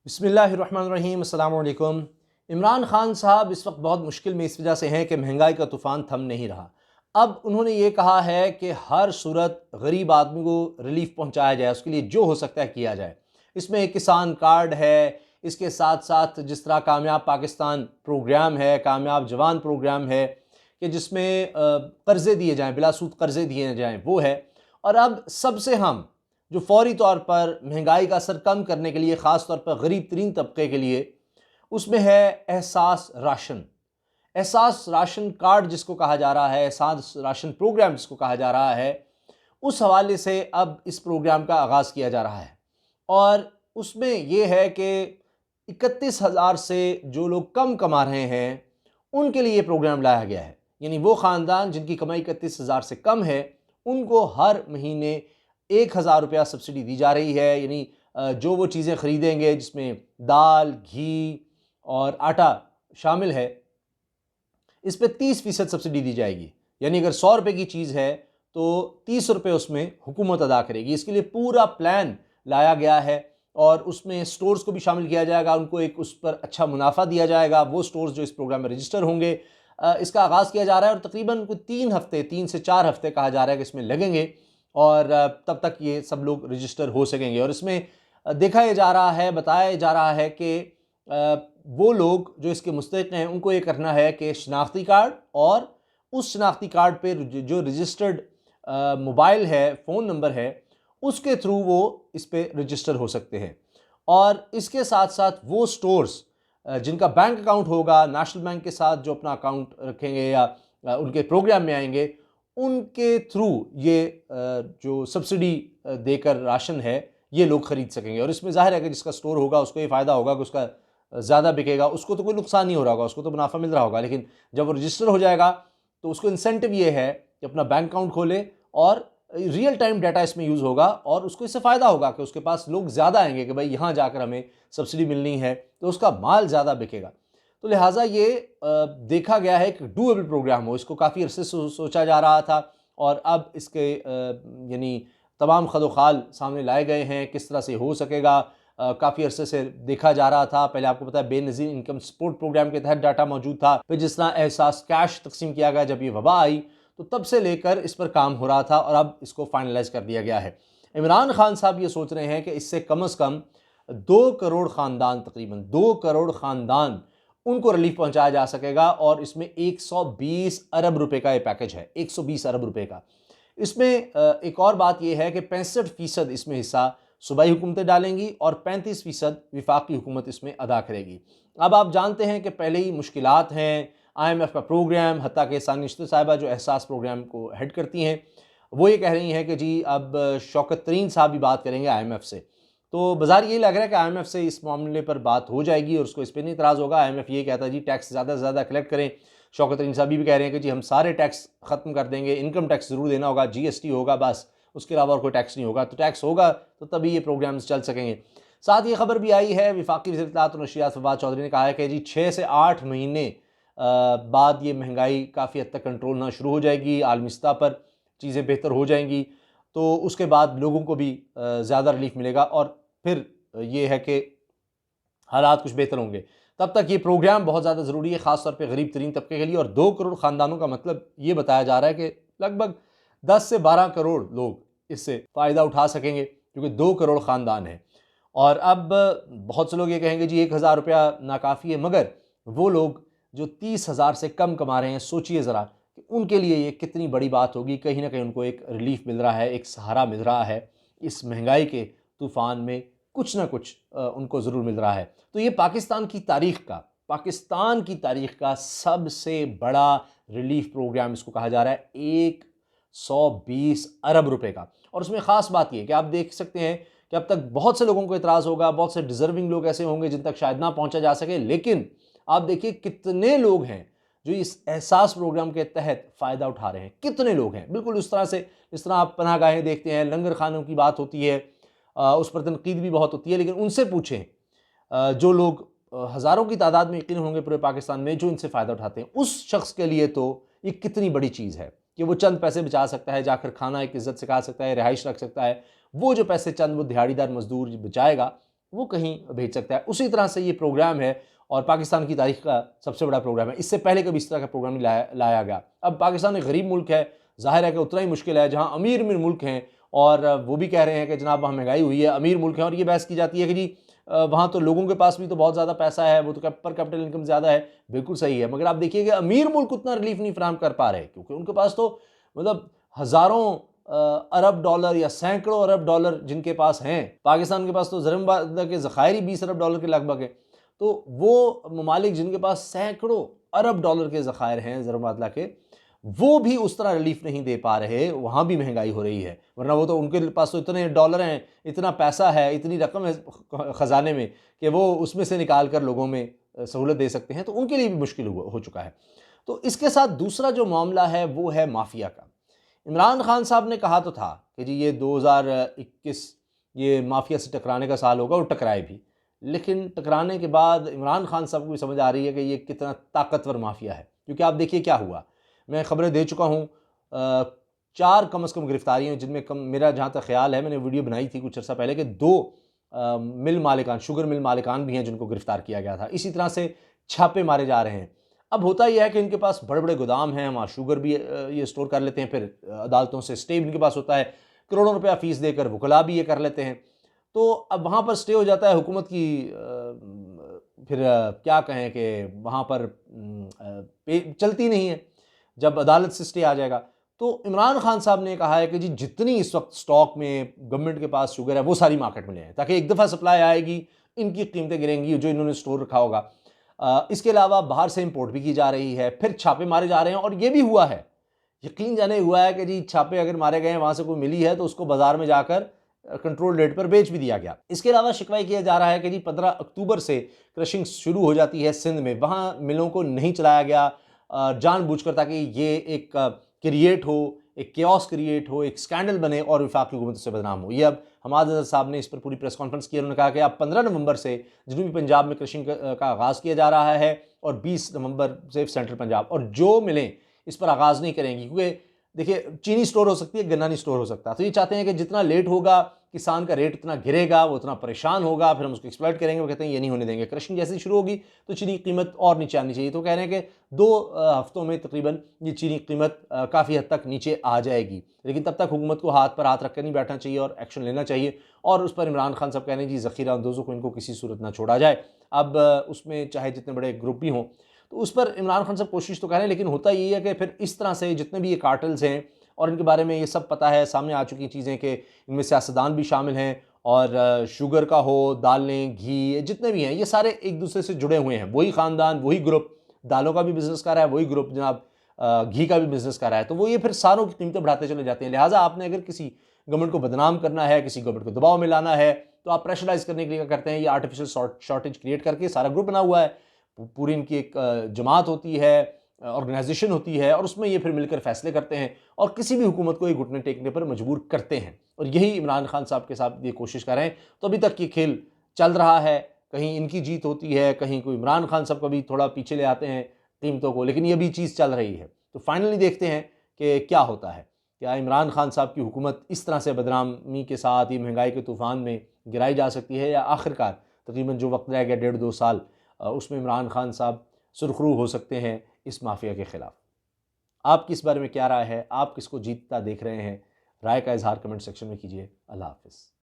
बिस्मिल्लाहिर्रहमानिर्रहीम अस्सलाम वालेकुम। इमरान खान साहब इस वक्त बहुत मुश्किल में इस वजह से हैं कि महंगाई का तूफ़ान थम नहीं रहा। अब उन्होंने ये कहा है कि हर सूरत गरीब आदमी को रिलीफ पहुंचाया जाए, उसके लिए जो हो सकता है किया जाए। इसमें एक किसान कार्ड है, इसके साथ साथ जिस तरह कामयाब पाकिस्तान प्रोग्राम है, कामयाब जवान प्रोग्राम है कि जिसमें कर्ज़े दिए जाएँ, बिलासूद कर्ज़े दिए जाएँ, वो है। और अब सबसे हम जो फौरी तौर पर महंगाई का असर कम करने के लिए, ख़ास तौर पर गरीब तरीन तबके के लिए, उसमें है एहसास राशन। एहसास राशन कार्ड जिसको कहा जा रहा है, एहसास राशन प्रोग्राम जिसको कहा जा रहा है, उस हवाले से अब इस प्रोग्राम का आगाज़ किया जा रहा है। और उसमें यह है कि 31,000 से जो लोग कम कमा रहे हैं उनके लिए ये प्रोग्राम लाया गया है। यानी वो ख़ानदान जिनकी कमाई 31,000 से कम है, उनको हर महीने 1,000 रुपया सब्सिडी दी जा रही है। यानी जो वो चीज़ें ख़रीदेंगे जिसमें दाल, घी और आटा शामिल है, इस पे 30% सब्सिडी दी जाएगी। यानी अगर 100 रुपये की चीज़ है तो 30 रुपये उसमें हुकूमत अदा करेगी। इसके लिए पूरा प्लान लाया गया है और उसमें स्टोर्स को भी शामिल किया जाएगा, उनको एक उस पर अच्छा मुनाफा दिया जाएगा, वो स्टोर्स जो इस प्रोग्राम में रजिस्टर होंगे। इसका आगाज़ किया जा रहा है और तकरीबन कोई 3 से 4 हफ्ते कहा जा रहा है कि इसमें लगेंगे और तब तक ये सब लोग रजिस्टर हो सकेंगे। और इसमें देखा यह जा रहा है, बताया जा रहा है कि वो लोग जो इसके मुस्तहिक़ हैं उनको ये करना है कि शनाख्ती कार्ड और उस शनाख्ती कार्ड पे जो रजिस्टर्ड मोबाइल है, फ़ोन नंबर है, उसके थ्रू वो इस पे रजिस्टर हो सकते हैं। और इसके साथ साथ वो स्टोर्स जिनका बैंक अकाउंट होगा नेशनल बैंक के साथ, जो अपना अकाउंट रखेंगे या उनके प्रोग्राम में आएंगे, उनके थ्रू ये जो सब्सिडी देकर राशन है ये लोग ख़रीद सकेंगे। और इसमें ज़ाहिर है कि जिसका स्टोर होगा उसको ये फ़ायदा होगा कि उसका ज़्यादा बिकेगा, उसको तो कोई नुकसान नहीं हो रहा होगा, उसको तो मुनाफा मिल रहा होगा। लेकिन जब वो रजिस्टर हो जाएगा तो उसको इंसेंटिव ये है कि अपना बैंक अकाउंट खोले और रियल टाइम डाटा इसमें यूज़ होगा और उसको इससे फ़ायदा होगा कि उसके पास लोग ज़्यादा आएंगे कि भाई यहाँ जाकर हमें सब्सिडी मिलनी है, तो उसका माल ज़्यादा बिकेगा। तो लिहाजा ये देखा गया है कि डूएबल प्रोग्राम हो। इसको काफ़ी अरसे से सोचा जा रहा था और अब इसके यानी तमाम खदोखाल सामने लाए गए हैं, किस तरह से हो सकेगा। काफ़ी अरसे से देखा जा रहा था। पहले आपको पता है बेनज़ीर इनकम सपोर्ट प्रोग्राम के तहत डाटा मौजूद था, फिर जिस तरह एहसास कैश तकसीम किया गया जब ये वबा आई, तो तब से लेकर इस पर काम हो रहा था और अब इसको फाइनलाइज कर दिया गया है। इमरान खान साहब ये सोच रहे हैं कि इससे कम से कम 2 करोड़ ख़ानदान, तकरीबन 2 करोड़ ख़ानदान, उनको रिलीफ पहुंचाया जा सकेगा। और इसमें 120 अरब रुपए का ये पैकेज है, 120 अरब रुपए का। इसमें एक और बात यह है कि 65% इसमें हिस्सा सूबाई हुकूमतें डालेंगी और 35% विफाकी हुकूमत इसमें अदा करेगी। अब आप जानते हैं कि पहले ही मुश्किलात हैं, IMF का प्रोग्राम, हत्ता के सानिश्त साहिबा जो एहसास प्रोग्राम को हेड करती हैं, वो ये कह रही हैं कि जी अब शौकत तरीन साहब भी बात करेंगे IMF से। तो बाज़ार ये लग रहा है कि IMF से इस मामले पर बात हो जाएगी और उसको इस पर नहीं इतराज़ होगा। IMF ये कहता है जी टैक्स ज़्यादा से ज़्यादा कलेक्ट करें। शौकत तरीन साहब भी कह रहे हैं कि जी हम सारे टैक्स ख़त्म कर देंगे, इनकम टैक्स ज़रूर देना होगा, GST होगा, बस उसके अलावा और कोई टैक्स नहीं होगा। तो टैक्स होगा तो तभी ये प्रोग्राम्स चल सकेंगे। साथ ये खबर भी आई है, वफाकी वज़ीर इत्तलात और नशरियात फवाद चौधरी ने कहा है कि जी 6 से 8 महीने बाद ये महंगाई काफ़ी हद तक कंट्रोल होना शुरू हो जाएगी, आलमी सतह पर चीज़ें बेहतर हो जाएंगी, तो उसके बाद लोगों को भी ज़्यादा रिलीफ मिलेगा और फिर ये है कि हालात कुछ बेहतर होंगे। तब तक ये प्रोग्राम बहुत ज़्यादा ज़रूरी है, ख़ास तौर पे गरीब तरीन तबके के लिए। और 2 करोड़ ख़ानदानों का मतलब ये बताया जा रहा है कि लगभग 10 से 12 करोड़ लोग इससे फ़ायदा उठा सकेंगे, क्योंकि 2 करोड़ ख़ानदान हैं। और अब बहुत से लोग ये कहेंगे जी 1,000 रुपया नाकाफ़ी है, मगर वो लोग जो 30,000 से कम कमा रहे हैं, सोचिए ज़रा कि उनके लिए ये कितनी बड़ी बात होगी। कहीं ना कहीं उनको एक रिलीफ मिल रहा है, एक सहारा मिल रहा है इस महंगाई के तूफ़ान में, कुछ ना कुछ उनको ज़रूर मिल रहा है। तो ये पाकिस्तान की तारीख़ का सबसे बड़ा रिलीफ प्रोग्राम इसको कहा जा रहा है, 120 अरब रुपए का। और उसमें ख़ास बात यह कि आप देख सकते हैं कि अब तक बहुत से लोगों को इतराज़ होगा, बहुत से डिज़र्विंग लोग ऐसे होंगे जिन तक शायद ना पहुंचा जा सके, लेकिन आप देखिए कितने लोग हैं जो इस एहसास प्रोग्राम के तहत फ़ायदा उठा रहे हैं। कितने लोग हैं, बिल्कुल उस तरह से जिस तरह आप पनाहगाहें देखते हैं, लंगर खानों की बात होती है, उस पर तनकीद भी बहुत होती है, लेकिन उनसे पूछें जो लोग हज़ारों की तादाद में यकीन होंगे पूरे पाकिस्तान में जो इनसे फ़ायदा उठाते हैं, उस शख्स के लिए तो ये कितनी बड़ी चीज़ है कि वो चंद पैसे बचा सकता है, जाकर खाना एक इज़्ज़त से खा सकता है, रिहाइश रख सकता है। वो जो पैसे चंद वो दिहाड़ीदार मजदूर बचाएगा, वो कहीं भेज सकता है। उसी तरह से ये प्रोग्राम है और पाकिस्तान की तारीख का सबसे बड़ा प्रोग्राम है। इससे पहले कभी इस तरह का प्रोग्राम नहीं लाया गया। अब पाकिस्तान एक गरीब मुल्क है, ज़ाहिर है कि उतना ही मुश्किल है। जहाँ अमीर अमीर मुल्क हैं और वो भी कह रहे हैं कि जनाब वहाँ महंगाई हुई है, अमीर मुल्क हैं, और ये बहस की जाती है कि जी वहाँ तो लोगों के पास भी तो बहुत ज़्यादा पैसा है, वो तो पर कैपिटल इनकम ज़्यादा है। बिल्कुल सही है, मगर आप देखिए कि अमीर मुल्क उतना रिलीफ नहीं फराहम कर पा रहे, क्योंकि उनके पास तो मतलब हज़ारों अरब डॉलर या सैकड़ों अरब डॉलर जिनके पास हैं। पाकिस्तान के पास तो ज़रमबादा के ज़खायर ही 20 अरब डॉलर के लगभग है। तो वो ममालिक जिनके पास सैकड़ों अरब डॉलर के ज़खायर हैं ज़रमबादा के, वो भी उस तरह रिलीफ नहीं दे पा रहे, वहाँ भी महंगाई हो रही है। वरना वो तो, उनके पास तो इतने डॉलर हैं, इतना पैसा है, इतनी रकम है ख़जाने में कि वो उसमें से निकाल कर लोगों में सहूलत दे सकते हैं। तो उनके लिए भी मुश्किल हो चुका है। तो इसके साथ दूसरा जो मामला है वो है माफिया का। इमरान खान साहब ने कहा तो था कि जी ये 2021 ये माफिया से टकराने का साल होगा, और टकराए भी। लेकिन टकराने के बाद इमरान खान साहब को भी समझ आ रही है कि ये कितना ताकतवर माफिया है। क्योंकि आप देखिए क्या हुआ, मैं खबरें दे चुका हूँ, 4 कम अज़ कम गिरफ्तारियाँ, जिनमें कम, मेरा जहाँ तक ख्याल है, मैंने वीडियो बनाई थी कुछ अर्सा पहले कि 2 मिल मालिकान, शुगर मिल मालिकान भी हैं जिनको गिरफ्तार किया गया था। इसी तरह से छापे मारे जा रहे हैं। अब होता यह है कि इनके पास बड़े बड़े गोदाम हैं, वहाँ शुगर भी ये स्टोर कर लेते हैं, फिर अदालतों से स्टे इनके पास होता है, करोड़ों रुपया फ़ीस देकर वकला भी ये कर लेते हैं। तो अब वहाँ पर स्टे हो जाता है हुकूमत की, फिर क्या कहें कि वहाँ पर चलती नहीं है जब अदालत से स्टे आ जाएगा। तो इमरान खान साहब ने कहा है कि जी जितनी इस वक्त स्टॉक में गवर्नमेंट के पास शुगर है वो सारी मार्केट में ले आए, ताकि एक दफ़ा सप्लाई आएगी, इनकी कीमतें गिरेंगी जो इन्होंने स्टोर रखा होगा। इसके अलावा बाहर से इंपोर्ट भी की जा रही है, फिर छापे मारे जा रहे हैं। और ये भी हुआ है, यकीन जाने हुआ है कि जी छापे अगर मारे गए हैं, वहाँ से कोई मिली है तो उसको बाजार में जाकर कंट्रोल रेट पर बेच भी दिया गया। इसके अलावा शिकवा किया जा रहा है कि जी 15 अक्टूबर से क्रशिंग शुरू हो जाती है सिंध में, वहाँ मिलों को नहीं चलाया गया जानबूझकर, ताकि ये एक क्रिएट हो, एक केओस क्रिएट हो, एक स्कैंडल बने और वफाकी हुकूमत से बदनाम हो। ये अब हमाद hazar साहब ने इस पर पूरी प्रेस कॉन्फ्रेंस की। उन्होंने कहा कि अब 15 नवंबर से जनूबी पंजाब में क्रशिंग का आगाज़ किया जा रहा है और 20 नवंबर से सेंट्रल पंजाब, और जो मिलें इस पर आगाज़ नहीं करेंगी, क्योंकि देखिए चीनी स्टोर हो सकती है, गन्ना नहीं स्टोर हो सकता। तो ये चाहते हैं कि जितना लेट होगा किसान का रेट उतना गिरेगा, वो उतना परेशान होगा, फिर हम उसको एक्सप्लॉइट करेंगे। वो कहते हैं ये नहीं होने देंगे। क्रशिंग जैसे शुरू होगी तो चीनी की कीमत और नीचे आनी चाहिए। तो कह रहे हैं कि 2 हफ्तों में तकरीबन ये चीनी की कीमत काफ़ी हद तक नीचे आ जाएगी। लेकिन तब तक हुकूमत को हाथ पर हाथ रख कर नहीं बैठना चाहिए और एक्शन लेना चाहिए। और उस पर इमरान खान साहब कह रहे हैं जी ज़ख़ीरा अंदोज़ों को इनको किसी सूरत ना छोड़ा जाए। अब उसमें चाहे जितने बड़े ग्रुप भी हों, तो उस पर इमरान खान साहब कोशिश तो कर रहे हैं, लेकिन होता ये है कि फिर इस तरह से जितने भी ये कार्टल्स हैं, और इनके बारे में ये सब पता है, सामने आ चुकी चीज़ें कि इनमें सियासतदान भी शामिल हैं, और शुगर का हो, दालें, घी, जितने भी हैं ये सारे एक दूसरे से जुड़े हुए हैं। वही ख़ानदान, वही ग्रुप दालों का भी बिज़नेस कर रहा है, वही ग्रुप जनाब घी का भी बिज़नेस कर रहा है। तो वो ये फिर सारों की कीमतें बढ़ाते चले जाते हैं। लिहाजा आपने अगर किसी गवर्नमेंट को बदनाम करना है, किसी गवर्नमेंट को दबाव में लाना है, तो आप प्रेशराइज करने के लिए क्या करते हैं, ये आर्टिफिशियल शॉर्टेज क्रिएट करके सारा ग्रुप बना हुआ है, पूरी इनकी एक जमात होती है, ऑर्गेनाइजेशन होती है, और उसमें ये फिर मिलकर फैसले करते हैं और किसी भी हुकूमत को ये घुटने टेकने पर मजबूर करते हैं। और यही इमरान खान साहब के साथ ये कोशिश कर रहे हैं। तो अभी तक ये खेल चल रहा है, कहीं इनकी जीत होती है, कहीं कोई इमरान खान साहब कभी थोड़ा पीछे ले आते हैं कीमतों को, लेकिन ये भी चीज़ चल रही है। तो फाइनली देखते हैं कि क्या होता है। क्या इमरान खान साहब की हुकूमत इस तरह से बदनामी के साथ ही महंगाई के तूफ़ान में गिराई जा सकती है, या आखिरकार तकरीबन जो वक्त रह गया 1.5-2 साल, उसमें इमरान खान साहब सुरखरू हो सकते हैं इस माफिया के ख़िलाफ़। आपकी इस बारे में क्या राय है? आप किसको जीतता देख रहे हैं? राय का इजहार कमेंट सेक्शन में कीजिए। अल्लाह हाफ़िज़।